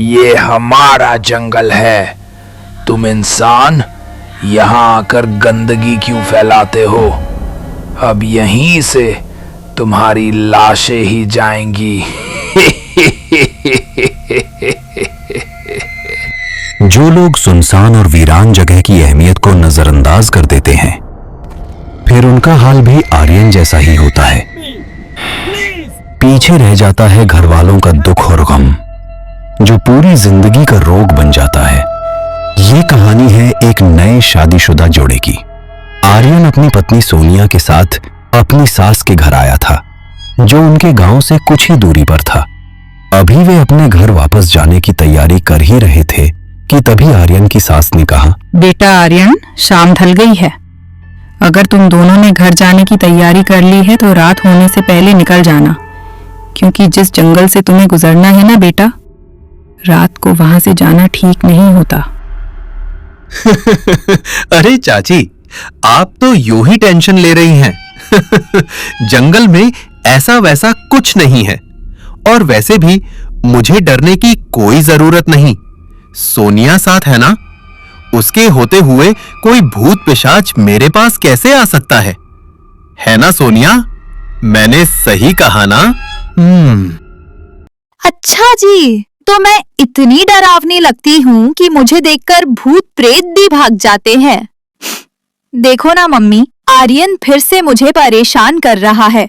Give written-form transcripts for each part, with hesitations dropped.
ये हमारा जंगल है। तुम इंसान यहाँ आकर गंदगी क्यों फैलाते हो? अब यहीं से तुम्हारी लाशें ही जाएंगी। जो लोग सुनसान और वीरान जगह की अहमियत को नजरअंदाज कर देते हैं, फिर उनका हाल भी आर्यन जैसा ही होता है। पीछे रह जाता है घर वालों का दुख और गम, जो पूरी जिंदगी का रोग बन जाता है। ये कहानी है एक नए शादीशुदा जोड़े की। आर्यन अपनी पत्नी सोनिया के साथ अपनी सास के घर आया था, जो उनके गांव से कुछ ही दूरी पर था। अभी वे अपने घर वापस जाने की तैयारी कर ही रहे थे कि तभी आर्यन की सास ने कहा, बेटा आर्यन, शाम ढल गई है। अगर तुम दोनों ने घर जाने की तैयारी कर ली है तो रात होने से पहले निकल जाना, क्योंकि जिस जंगल से तुम्हें गुजरना है ना बेटा, रात को वहां से जाना ठीक नहीं होता। अरे चाची, आप तो यूं ही टेंशन ले रही हैं। जंगल में ऐसा वैसा कुछ नहीं है, और वैसे भी मुझे डरने की कोई जरूरत नहीं। सोनिया साथ है ना, उसके होते हुए कोई भूत पिशाच मेरे पास कैसे आ सकता है ना सोनिया? मैंने सही कहा ना? अच्छा जी, तो मैं इतनी डरावनी लगती हूँ कि मुझे देखकर भूत प्रेत भी भाग जाते हैं। देखो ना मम्मी, आर्यन फिर से मुझे परेशान कर रहा है।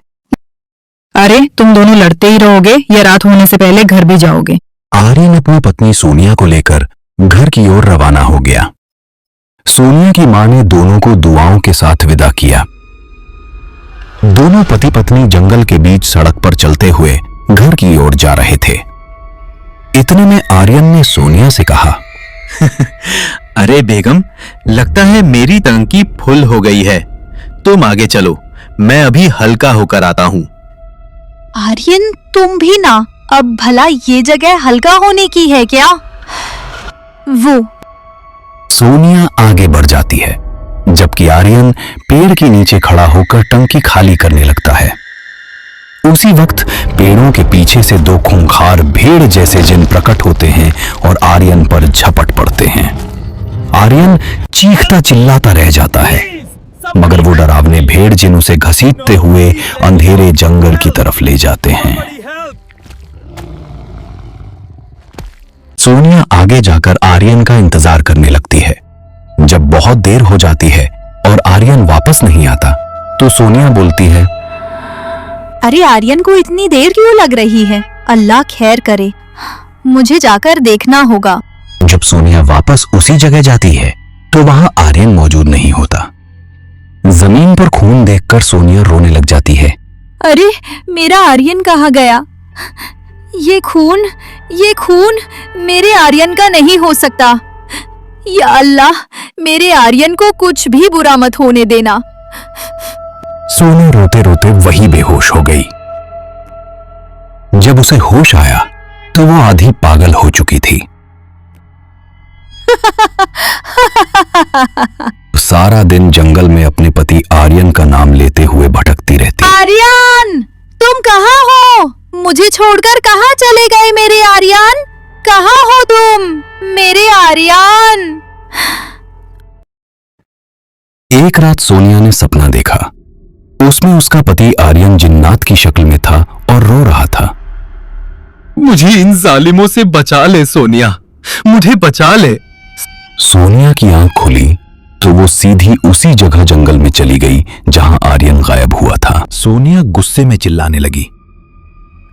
अरे तुम दोनों लड़ते ही रहोगे या रात होने से पहले घर भी जाओगे? आर्यन अपनी पत्नी सोनिया को लेकर घर की ओर रवाना हो गया। सोनिया की मां ने दोनों को दुआओं के साथ विदा किया। दोनों पति पत्नी जंगल के बीच सड़क पर चलते हुए घर की ओर जा रहे थे। इतने में आर्यन ने सोनिया से कहा, अरे बेगम, लगता है मेरी टंकी फुल हो गई है। तुम आगे चलो, मैं अभी हल्का होकर आता हूं। आर्यन, तुम भी ना। अब भला ये जगह हल्का होने की है क्या? वो सोनिया आगे बढ़ जाती है, जबकि आर्यन पेड़ के नीचे खड़ा होकर टंकी खाली करने लगता है। उसी वक्त पेड़ों के पीछे से दो खूंखार भेड़ जैसे जिन प्रकट होते हैं और आर्यन पर झपट पड़ते हैं। आर्यन चीखता चिल्लाता रह जाता है, मगर वो डरावने भेड़ जिन उसे घसीटते हुए अंधेरे जंगल की तरफ ले जाते हैं। सोनिया आगे जाकर आर्यन का इंतजार करने लगती है। जब बहुत देर हो जाती है और आर्यन वापस नहीं आता, तो सोनिया बोलती है, अरे आर्यन को इतनी देर क्यों लग रही है? अल्लाह खैर करे, मुझे जाकर देखना होगा। जब सोनिया वापस उसी जगह जाती है तो वहां आर्यन मौजूद नहीं होता। जमीन पर खून देखकर सोनिया रोने लग जाती है। अरे मेरा आर्यन कहाँ गया? ये खून मेरे आर्यन का नहीं हो सकता। या अल्लाह, मेरे आर्यन को कुछ भी बुरा मत होने देना। सोनिया रोते रोते वही बेहोश हो गई। जब उसे होश आया तो वो आधी पागल हो चुकी थी। सारा दिन जंगल में अपने पति आर्यन का नाम लेते हुए भटकती रहती। आर्यन, तुम कहाँ हो? मुझे छोड़कर कहाँ चले गए मेरे आर्यन? कहाँ हो तुम मेरे आर्यन? एक रात सोनिया ने सपना देखा। उसमें उसका पति आर्यन जिन्नात की शक्ल में था और रो रहा था। मुझे इन जालिमों से बचा ले सोनिया, मुझे बचा ले। सोनिया की आंख खुली तो वो सीधी उसी जगह जंगल में चली गई जहां आर्यन गायब हुआ था। सोनिया गुस्से में चिल्लाने लगी।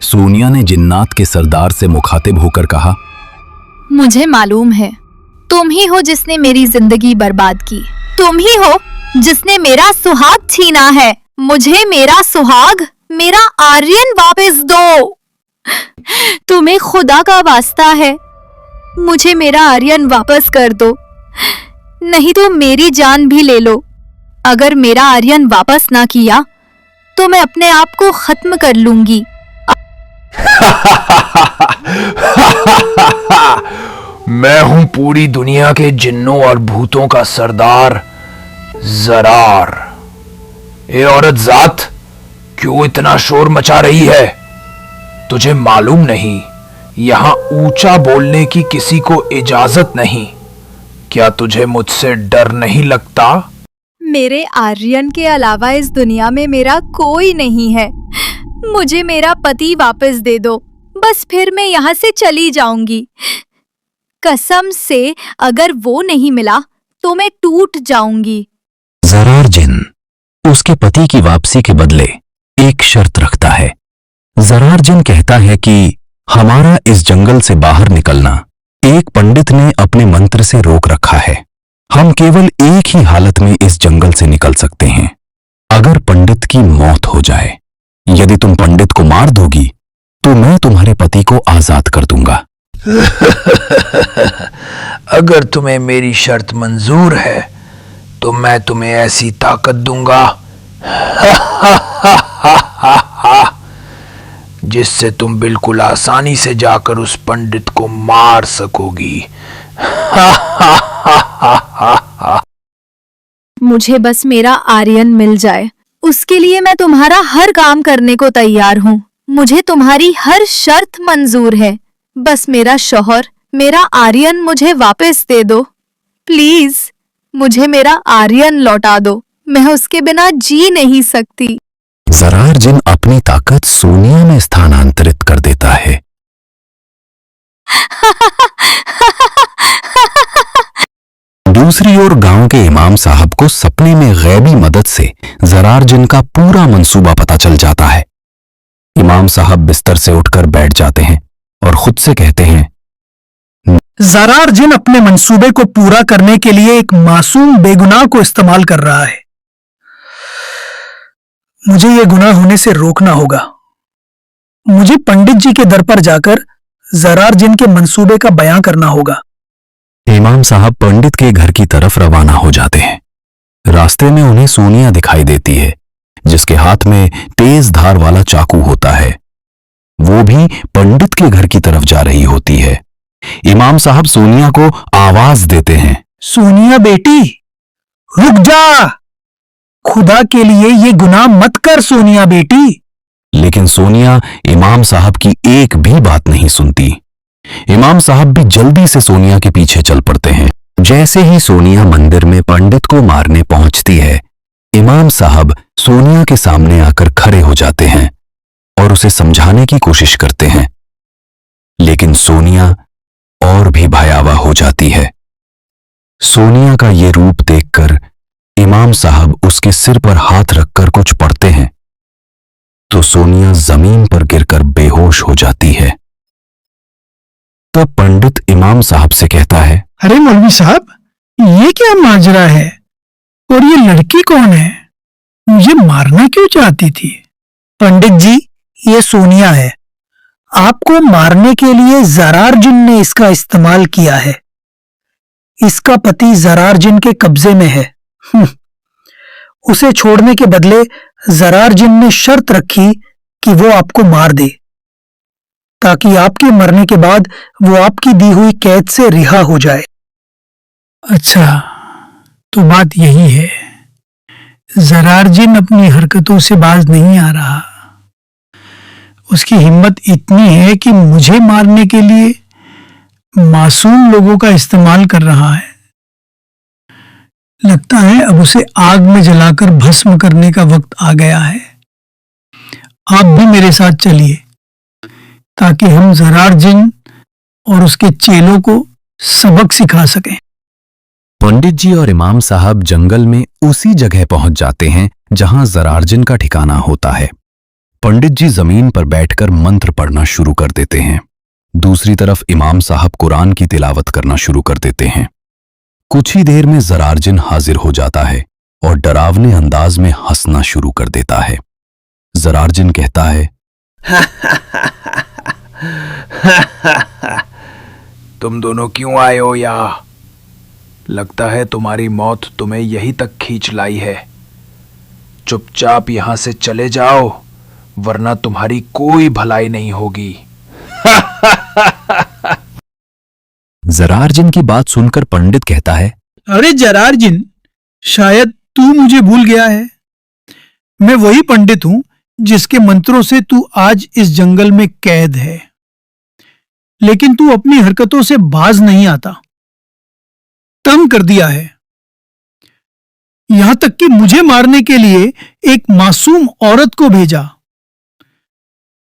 सोनिया ने जिन्नात के सरदार से मुखातिब होकर कहा, मुझे मालूम है, तुम ही हो जिसने मेरी जिंदगी बर्बाद की। तुम ही हो जिसने मेरा सुहाग छीना है। मुझे मेरा सुहाग, मेरा आर्यन वापस दो। तुम्हें खुदा का वास्ता है, मुझे मेरा आर्यन वापस कर दो, नहीं तो मेरी जान भी ले लो। अगर मेरा आर्यन वापस ना किया तो मैं अपने आप को खत्म कर लूंगी। मैं हूं पूरी दुनिया के जिन्नों और भूतों का सरदार जरार। ए औरत जात, क्यों इतना शोर मचा रही है? तुझे मालूम नहीं यहाँ ऊंचा बोलने की किसी को इजाजत नहीं। क्या तुझे मुझसे डर नहीं लगता? मेरे आर्यन के अलावा इस दुनिया में मेरा कोई नहीं है। मुझे मेरा पति वापस दे दो, बस फिर मैं यहाँ से चली जाऊंगी। कसम से अगर वो नहीं मिला तो मैं टूट जाऊंगी। जरारजिन उसके पति की वापसी के बदले एक शर्त रखता है। जरारजिन कहता है कि हमारा इस जंगल से बाहर निकलना एक पंडित ने अपने मंत्र से रोक रखा है। हम केवल एक ही हालत में इस जंगल से निकल सकते हैं, अगर पंडित की मौत हो जाए। यदि तुम पंडित को मार दोगी तो मैं तुम्हारे पति को आजाद कर दूंगा। अगर तुम्हें मेरी शर्त मंजूर है तो मैं तुम्हें ऐसी ताकत दूंगा जिससे तुम बिल्कुल आसानी से जाकर उस पंडित को मार सकोगी। मुझे बस मेरा आर्यन मिल जाए, उसके लिए मैं तुम्हारा हर काम करने को तैयार हूँ। मुझे तुम्हारी हर शर्त मंजूर है। बस मेरा शौहर, मेरा आर्यन मुझे वापस दे दो। प्लीज मुझे मेरा आर्यन लौटा दो, मैं उसके बिना जी नहीं सकती। जरारजिन अपनी ताकत सोनिया में स्थानांतरित कर देता है। दूसरी ओर गांव के इमाम साहब को सपने में गैबी मदद से जरारजिन का पूरा मंसूबा पता चल जाता है। इमाम साहब बिस्तर से उठकर बैठ जाते हैं और खुद से कहते हैं, जरारजिन अपने मंसूबे को पूरा करने के लिए एक मासूम बेगुनाह को इस्तेमाल कर रहा है। मुझे यह गुनाह होने से रोकना होगा। मुझे पंडित जी के दर पर जाकर जरारजिन के मंसूबे का बयां करना होगा। इमाम साहब पंडित के घर की तरफ रवाना हो जाते हैं। रास्ते में उन्हें सोनिया दिखाई देती है, जिसके हाथ में तेज धार वाला चाकू होता है। वो भी पंडित के घर की तरफ जा रही होती है। इमाम साहब सोनिया को आवाज देते हैं, सोनिया बेटी, रुक जा। खुदा के लिए ये गुनाह मत कर सोनिया बेटी। लेकिन सोनिया इमाम साहब की एक भी बात नहीं सुनती। इमाम साहब भी जल्दी से सोनिया के पीछे चल पड़ते हैं। जैसे ही सोनिया मंदिर में पंडित को मारने पहुंचती है, इमाम साहब सोनिया के सामने आकर खड़े हो जाते हैं और उसे समझाने की कोशिश करते हैं। लेकिन सोनिया और भी भयावह हो जाती है। सोनिया का ये रूप देखकर इमाम साहब उसके सिर पर हाथ रखकर कुछ पढ़ते हैं तो सोनिया जमीन पर गिरकर बेहोश हो जाती है। तब पंडित इमाम साहब से कहता है, अरे मौलवी साहब, ये क्या माजरा है और ये लड़की कौन है? मुझे मारना क्यों चाहती थी? पंडित जी, ये सोनिया है। आपको मारने के लिए जरारजिन ने इसका इस्तेमाल किया है। इसका पति जरारजिन के कब्जे में है। उसे छोड़ने के बदले जरारजिन ने शर्त रखी कि वो आपको मार दे, ताकि आपके मरने के बाद वो आपकी दी हुई कैद से रिहा हो जाए। अच्छा, तो बात यही है। जरारजिन अपनी हरकतों से बाज नहीं आ रहा। उसकी हिम्मत इतनी है कि मुझे मारने के लिए मासूम लोगों का इस्तेमाल कर रहा है। लगता है अब उसे आग में जलाकर भस्म करने का वक्त आ गया है। आप भी मेरे साथ चलिए, ताकि हम जरारजिन और उसके चेलों को सबक सिखा सकें। पंडित जी और इमाम साहब जंगल में उसी जगह पहुंच जाते हैं जहां जरारजिन का ठिकाना होता है। पंडित जी जमीन पर बैठकर मंत्र पढ़ना शुरू कर देते हैं। दूसरी तरफ इमाम साहब कुरान की तिलावत करना शुरू कर देते हैं। कुछ ही देर में जरारजिन हाजिर हो जाता है और डरावने अंदाज में हंसना शुरू कर देता है। जरारजिन कहता है, तुम दोनों क्यों आए हो यहाँ? लगता है तुम्हारी मौत तुम्हें यहीं तक खींच लाई है। चुपचाप यहां से चले जाओ, वरना तुम्हारी कोई भलाई नहीं होगी। जरारजिन की बात सुनकर पंडित कहता है, अरे जरारजिन, शायद तू मुझे भूल गया है। मैं वही पंडित हूं जिसके मंत्रों से तू आज इस जंगल में कैद है। लेकिन तू अपनी हरकतों से बाज नहीं आता। तंग कर दिया है, यहां तक कि मुझे मारने के लिए एक मासूम औरत को भेजा।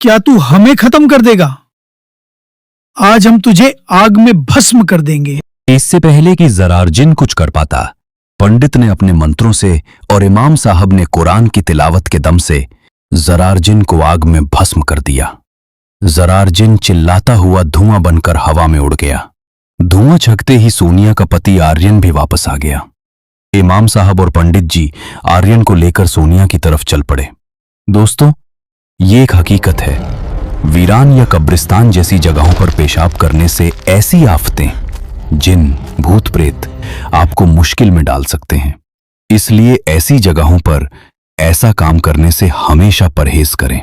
क्या तू हमें खत्म कर देगा? आज हम तुझे आग में भस्म कर देंगे। इससे पहले कि जरारजिन कुछ कर पाता, पंडित ने अपने मंत्रों से और इमाम साहब ने कुरान की तिलावत के दम से जरारजिन को आग में भस्म कर दिया। जरारजिन चिल्लाता हुआ धुआं बनकर हवा में उड़ गया। धुआं छकते ही सोनिया का पति आर्यन भी वापस आ गया। इमाम साहब और पंडित जी आर्यन को लेकर सोनिया की तरफ चल पड़े। दोस्तों, ये एक हकीकत है, वीरान या कब्रिस्तान जैसी जगहों पर पेशाब करने से ऐसी आफतें, जिन, भूत प्रेत आपको मुश्किल में डाल सकते हैं। इसलिए ऐसी जगहों पर ऐसा काम करने से हमेशा परहेज करें।